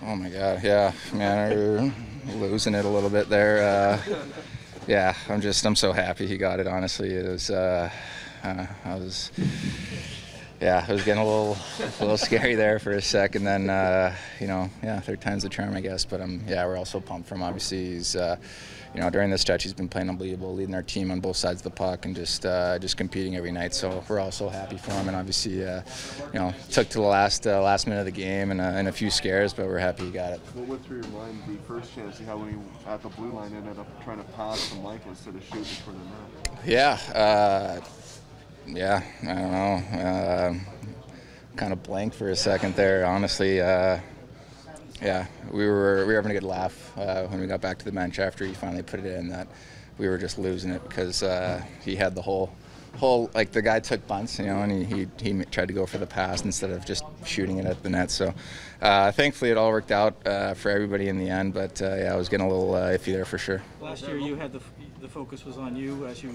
Oh my God, yeah, man, we're losing it a little bit there. Yeah, I'm so happy he got it. Honestly, it was, it was getting a little scary there for a second. Then, third time's the charm, I guess. But we're also pumped for him. Obviously, he's, during this stretch, he's been playing unbelievable, leading our team on both sides of the puck and just competing every night. So we're also happy for him. And obviously, took to the last minute of the game and a few scares, but we're happy he got it. What went through your mind the first chance? How when he at the blue line ended up trying to pass to Mike instead of shooting for the net? Yeah, I don't know. Kind of blanked for a second there, honestly. We were having a good laugh when we got back to the bench after he finally put it in. That we were just losing it because he had the whole like the guy took bunts, and he tried to go for the pass instead of just shooting it at the net. So thankfully it all worked out for everybody in the end. But I was getting a little iffy there for sure. Last year you had the focus was on you as you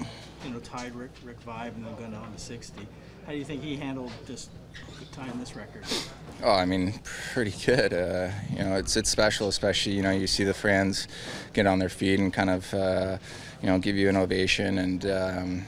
tied Rick Vibe and then got on to 60. How do you think he handled this tying this record? Oh, I mean, pretty good. It's special, especially you see the fans get on their feet and kind of give you an ovation, and I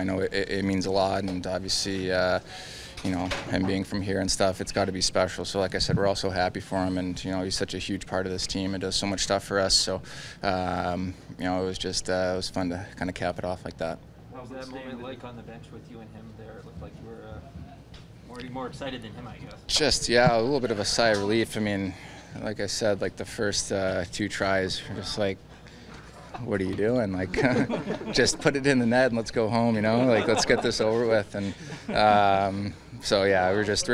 know it means a lot, and obviously him being from here and stuff, it's got to be special. So like I said, we're also happy for him, and he's such a huge part of this team and does so much stuff for us. So it was fun to kind of cap it off like that. What was that moment like on the bench with you and him there? It looked like you were already more excited than him, I guess. Just, a little bit of a sigh of relief. I mean, like I said, like the first two tries were just like, what are you doing? Like, just put it in the net and let's go home, like let's get this over with. And we're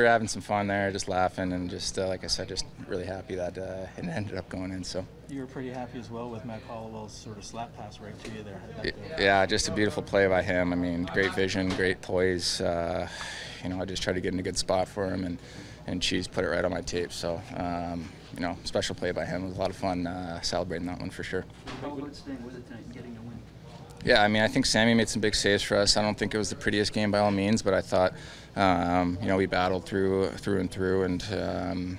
having some fun there, just laughing, and just like I said, just really happy that it ended up going in. So you were pretty happy as well with Matt Hollowell's sort of slap pass right to you there. Yeah, just a beautiful play by him. I mean, great vision, great poise. I just tried to get in a good spot for him, and Cheese put it right on my tape. So, special play by him. It was a lot of fun celebrating that one for sure. How good staying with it tonight and getting the win? Yeah, I mean, I think Sammy made some big saves for us. I don't think it was the prettiest game by all means, but I thought, we battled through and through, and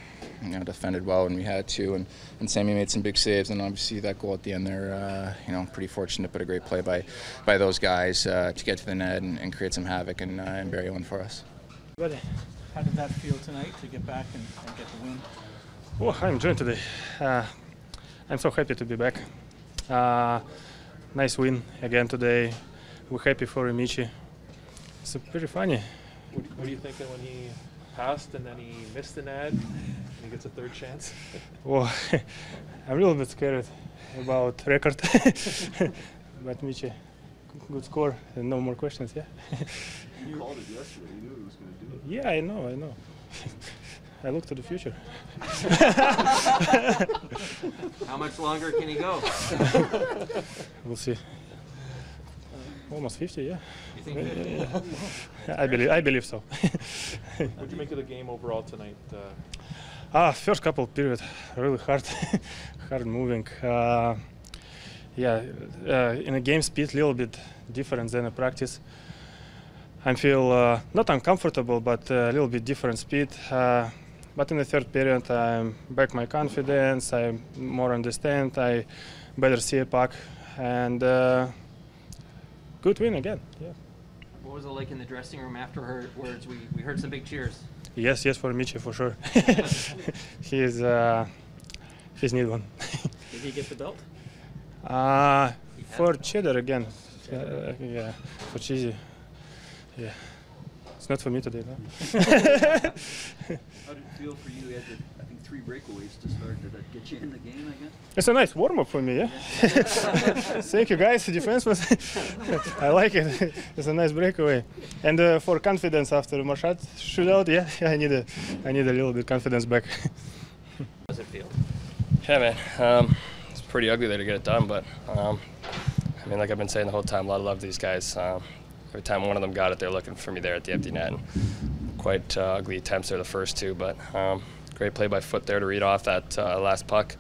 defended well when we had to, and Sammy made some big saves, and obviously that goal at the end there, pretty fortunate, but a great play by those guys to get to the net and create some havoc and bury one for us. How did that feel tonight to get back and get the win? Well, I'm enjoying today. I'm so happy to be back. Nice win again today. We're happy for Michi. It's pretty funny. What are you thinking when he passed and then he missed the net and he gets a third chance? Well, I'm a little bit scared about record. But Michi, good score and no more questions, yeah. You called it yesterday. You knew he was going to do it. Yeah, I know. I look to the future. How much longer can he go? We'll see. Almost 50, yeah. You think? I believe so. What did you make of the game overall tonight? First couple period, really hard moving. In a game speed, a little bit different than a practice. I feel not uncomfortable, but a little bit different speed. But in the third period, I'm back my confidence. I more understand. I better see a puck, and good win again. Yeah. What was it like in the dressing room afterwards? We heard some big cheers. Yes, for Michi for sure. He's need one. Did he get the belt? For Cheddar again. For Cheesy. Yeah. It's not for me today, no? How did it feel for you? You had, I think, 3 breakaways to start. Did that get you in the game, I guess? It's a nice warm-up for me, yeah? Thank you, guys. Defense was... I like it. It's a nice breakaway. And for confidence after Marshat shootout, I need a little bit confidence back. How does it feel? Yeah, man. It's pretty ugly there to get it done, but like I've been saying the whole time, a lot of love to these guys. Every time one of them got it, they're looking for me there at the empty net. And quite ugly attempts there, the first two, but great play by Foot there to read off that last puck.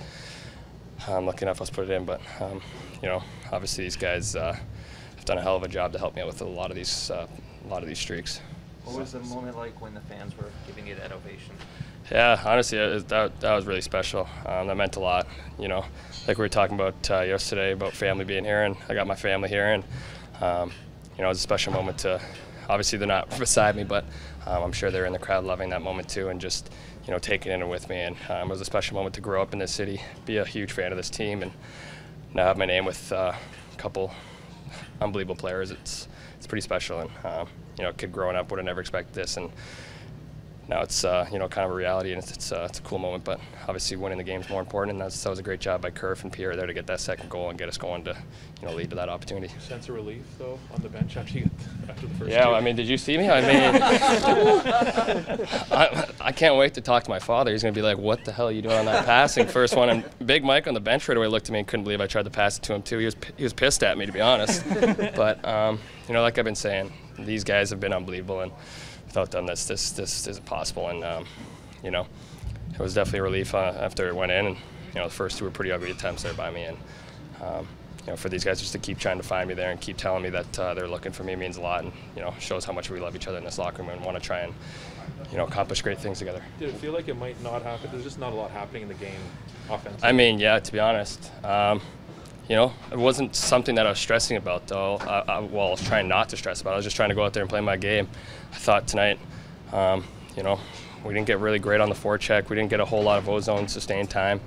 Lucky enough, I was put it in, but obviously these guys have done a hell of a job to help me out with a lot of these streaks. What was the moment like when the fans were giving you that ovation? Yeah, honestly, that was really special. That meant a lot. You know, like we were talking about yesterday about family being here, and I got my family here, and you know, it was a special moment to. Obviously, they're not beside me, but I'm sure they're in the crowd loving that moment too, and just taking it in with me. And it was a special moment to grow up in this city, be a huge fan of this team, and now have my name with a couple unbelievable players. It's pretty special, and a kid growing up would have never expected this, and now it's kind of a reality, and it's a cool moment. But obviously, winning the game is more important, and that was a great job by Keefe and Pierre there to get that second goal and get us going to lead to that opportunity. Sense of relief though on the bench after the first. Yeah, two? I mean, did you see me? I mean, I can't wait to talk to my father. He's gonna be like, "What the hell are you doing on that passing first one?" And Big Mike on the bench right away looked at me and couldn't believe I tried to pass it to him too. He was pissed at me, to be honest. But like I've been saying, these guys have been unbelievable, and without them, this isn't possible. And it was definitely a relief after it went in. And the first two were pretty ugly attempts there by me. And for these guys just to keep trying to find me there and keep telling me that they're looking for me means a lot, and shows how much we love each other in this locker room and want to try and accomplish great things together. Did it feel like it might not happen? There's just not a lot happening in the game offensively. I mean, yeah, to be honest. It wasn't something that I was stressing about, though. I was trying not to stress about it. I was just trying to go out there and play my game. I thought tonight, we didn't get really great on the forecheck. We didn't get a whole lot of O-zone sustained time.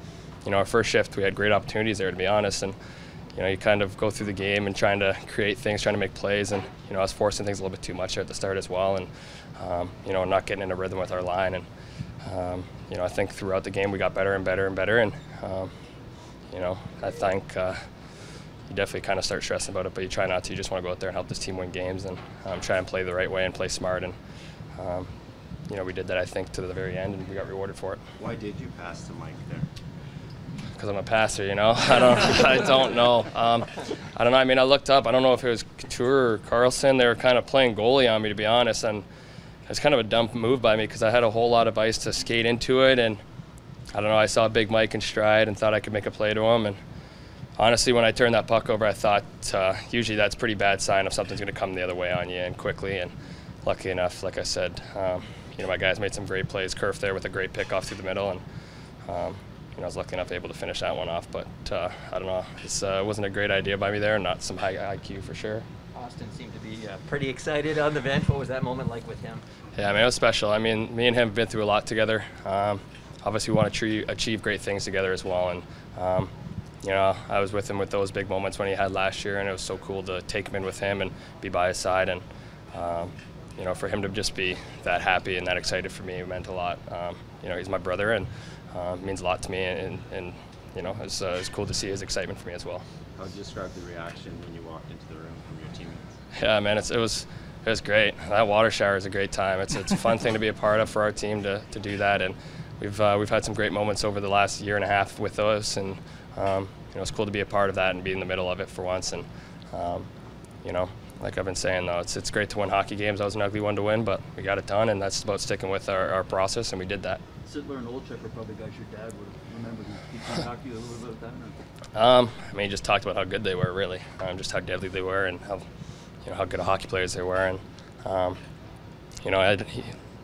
Our first shift, we had great opportunities there, to be honest. And, you kind of go through the game and trying to create things, trying to make plays. And, I was forcing things a little bit too much there at the start as well. And, not getting in a rhythm with our line. And, I think throughout the game we got better and better and better. And, I think you definitely kind of start stressing about it, but you try not to. You just want to go out there and help this team win games and try and play the right way and play smart. And, we did that, I think, to the very end, and we got rewarded for it. Why did you pass to Mike there? Because I'm a passer, I don't know. I don't know. I mean, I looked up. I don't know if it was Couture or Carlson. They were kind of playing goalie on me, to be honest, and it was kind of a dumb move by me because I had a whole lot of ice to skate into it, and I don't know. I saw Big Mike in stride and thought I could make a play to him. And honestly, when I turned that puck over, I thought usually that's a pretty bad sign if something's going to come the other way on you and quickly. And lucky enough, like I said, my guys made some great plays. Keefe there with a great pick off through the middle, and I was lucky enough able to finish that one off. But I don't know. It wasn't a great idea by me there. Not some high IQ for sure. Auston seemed to be pretty excited on the bench. What was that moment like with him? Yeah, I mean, it was special. I mean, me and him have been through a lot together. Obviously, we want to achieve great things together as well. And, I was with him with those big moments when he had last year, and it was so cool to take him in with him and be by his side. And, for him to just be that happy and that excited for me, it meant a lot. He's my brother, and it means a lot to me. And it's cool to see his excitement for me as well. How would you describe the reaction when you walked into the room from your teammates? Yeah, man, it was great. That water shower is a great time. It's a fun thing to be a part of for our team to do that, and we've had some great moments over the last year and a half with us, and it's cool to be a part of that and be in the middle of it for once. And like I've been saying, though, it's great to win hockey games. That was an ugly one to win, but we got it done, and that's about sticking with our process, and we did that. Sittler and Olczyk are probably guys your dad would remember. Did he talk to you a little bit about that? I mean, he just talked about how good they were, really, just how deadly they were, and how good of hockey players they were. And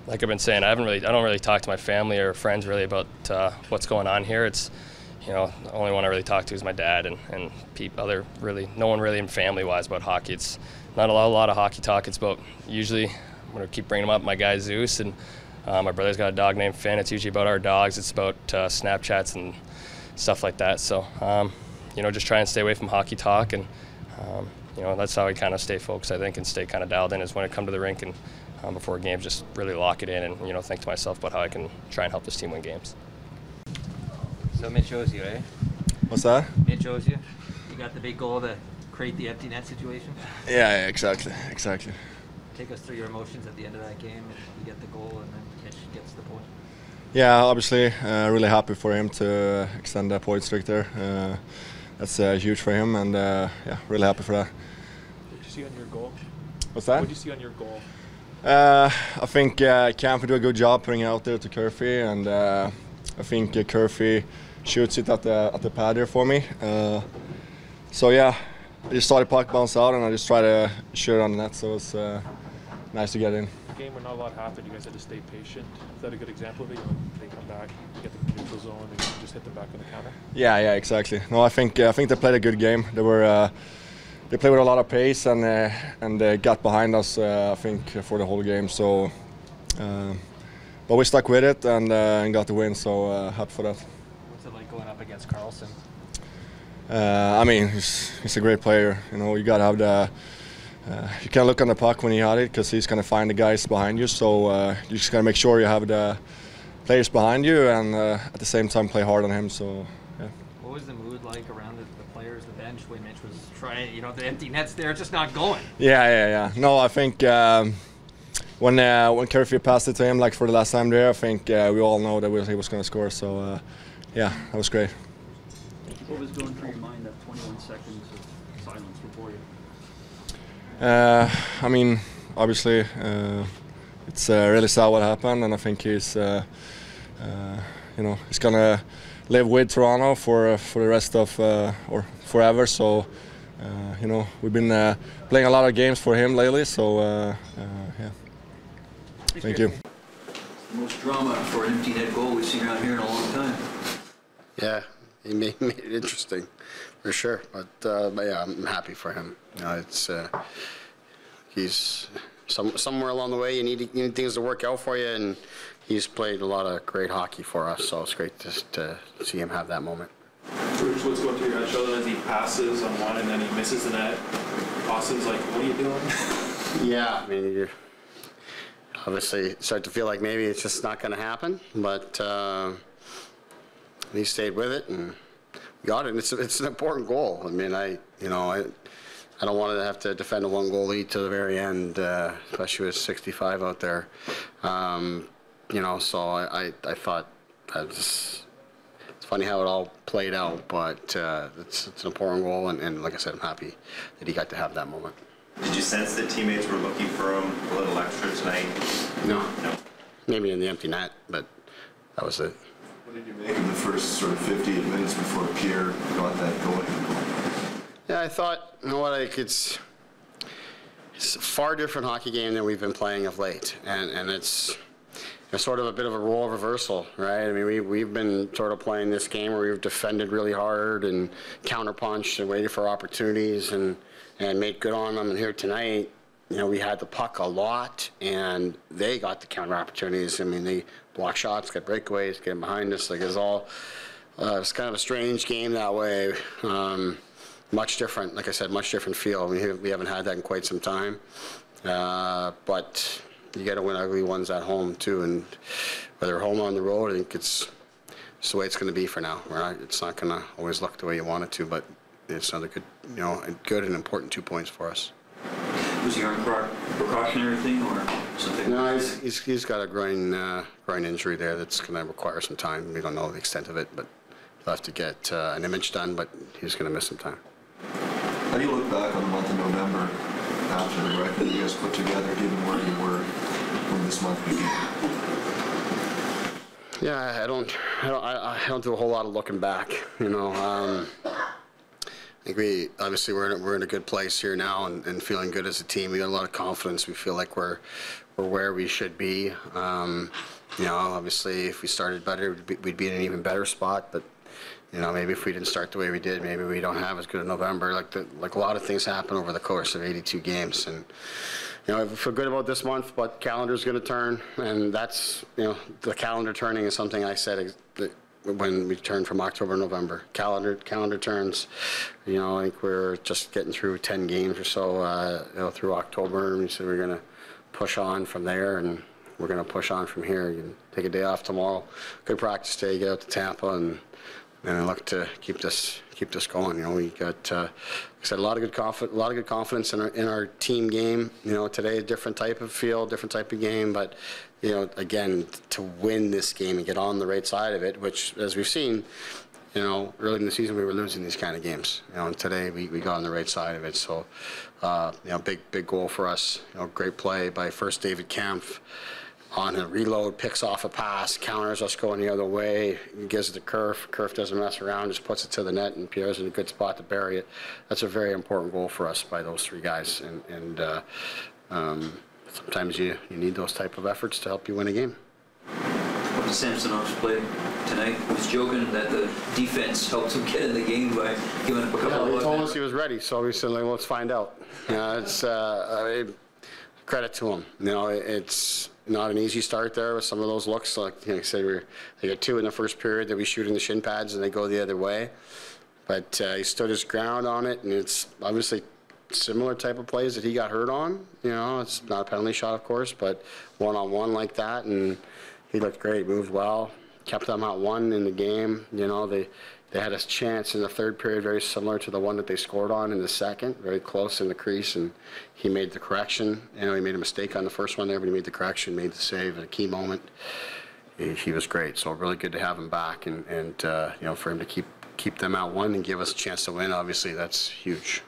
like I've been saying, I don't really talk to my family or friends really about what's going on here. It's the only one I really talk to is my dad, and no one really in family-wise about hockey. It's not a lot of hockey talk. It's about usually, I'm going to keep bringing them up, my guy Zeus, and my brother's got a dog named Finn. It's usually about our dogs. It's about Snapchats and stuff like that. So, just try and stay away from hockey talk, and that's how we kind of stay focused, I think, and stay kind of dialed in is when I come to the rink and before games, just really lock it in and think to myself about how I can try and help this team win games. So Mitch owes you, eh? What's that? Mitch owes you. You got the big goal to create the empty net situation. Yeah, exactly. Take us through your emotions at the end of that game. You get the goal, and then Mitch gets the point. Yeah, obviously, really happy for him to extend that point streak there. That's huge for him, and really happy for that. What did you see on your goal? What's that? What did you see on your goal? I think Camp do a good job putting it out there to Keefe, and I think Keefe shoots it at the pad there for me. So yeah, I just saw the puck bounce out, and I just tried to shoot it on the net, so it's nice to get in. game where not a lot happened, you guys had to stay patient. Is that a good example of it? You know, they come back, get the neutral zone, and just hit them back on the counter? Yeah, exactly. No, I think they played a good game. They played with a lot of pace and they got behind us. I think for the whole game. So, but we stuck with it and got the win. So happy for that. What's it like going up against Carlson? I mean, he's a great player. You know, you gotta have the. You can't look on the puck when he had it because he's gonna find the guys behind you. So you just gotta make sure you have the players behind you and at the same time play hard on him. So yeah. What was the mood like around the players, the bench, when Mitch was trying? You know, the empty nets there, just not going. Yeah. No, I think when Keefe passed it to him, like for the last time there, I think we all know that he was gonna score. So yeah, that was great. What was going through your mind that 21 seconds of silence before you? I mean, obviously, it's really sad what happened, and I think he's, he's gonna live with Toronto for the rest of or forever. So, we've been playing a lot of games for him lately. So, yeah. Thank you. The most drama for an empty net goal we've seen around here in a long time. Yeah, he made it interesting, for sure. But yeah, I'm happy for him. You know, it's he's somewhere along the way. You need things to work out for you, and he's played a lot of great hockey for us. So it's great to see him have that moment. George, what's going through your head? Sheldon, as he passes on one and then he misses the net. Auston's like, "What are you doing?" Yeah, I mean, you obviously start to feel like maybe it's just not going to happen, but he stayed with it and got it. And it's an important goal. I mean, I don't want to have to defend a one-goal lead to the very end, especially with 65 out there. So I thought it's funny how it all played out, but it's an important goal, and like I said, I'm happy that he got to have that moment. Did you sense that teammates were looking for him a little extra tonight? No. Maybe in the empty net, but that was it. What did you make of the first sort of 58 minutes before Pierre got that going? Yeah, I thought, you know what, it's a far different hockey game than we've been playing of late, and it's sort of a bit of a role reversal, right? I mean, we've been sort of playing this game where we've defended really hard and counterpunched and waited for opportunities and made good on them. And here tonight, we had the puck a lot, and they got the counter opportunities. I mean, they block shots, get breakaways, get behind us. Like it's kind of a strange game that way. Much different, like I said, much different feel. We haven't had that in quite some time. But you got to win ugly ones at home too, and whether home or on the road, I think it's the way it's going to be for now. Right? It's not going to always look the way you want it to, but it's another good and important 2 points for us. Was he on precautionary thing or something? No, he's got a groin injury there that's going to require some time. We don't know the extent of it, but he'll have to get an image done. But he's going to miss some time. How do you look back on the month of November after the record you guys put together, given where you were when this month began? Yeah, I don't do a whole lot of looking back. I think we're in a good place here now and feeling good as a team. We got a lot of confidence. We feel like we're where we should be. Obviously, if we started better, we'd be in an even better spot. But maybe if we didn't start the way we did, maybe we don't have as good a November. Like a lot of things happen over the course of 82 games, and I feel good about this month. But calendar's going to turn, and that's the calendar turning is something I said when we turn from October to November. Calendar turns. I think we're just getting through 10 games or so through October, and we said we're going to push on from there, and we're going to push on from here. You can take a day off tomorrow, good practice day, get out to Tampa, and look to keep this going. We got, like I said, a lot of good confidence in our team game. Today a different type of feel, different type of game, but again, to win this game and get on the right side of it, which as we've seen, early in the season we were losing these kind of games. And today we got on the right side of it. So, big goal for us. Great play by first David Kempf on a reload, picks off a pass, counters us going the other way, gives it to Kerf. Kerf doesn't mess around, just puts it to the net, and Pierre's in a good spot to bury it. That's a very important goal for us by those three guys, and sometimes you need those type of efforts to help you win a game. What did Samsonov's play tonight? He was joking that the defense helped him get in the game by giving up a couple of he told us he was ready, so we said, like, let's find out. It's credit to him. It's not an easy start there with some of those looks. Like I said, they got 2 in the first period that we shoot in the shin pads and they go the other way. But he stood his ground on it, and it's obviously similar type of plays that he got hurt on. It's not a penalty shot, of course, but one-on-one like that, and he looked great, moved well, kept them at 1 in the game. They had a chance in the third period very similar to the one that they scored on in the second, very close in the crease, and he made the correction. He made a mistake on the first one there, but he made the correction, made the save at a key moment. He was great, so really good to have him back, and for him to keep them at 1 and give us a chance to win, obviously that's huge.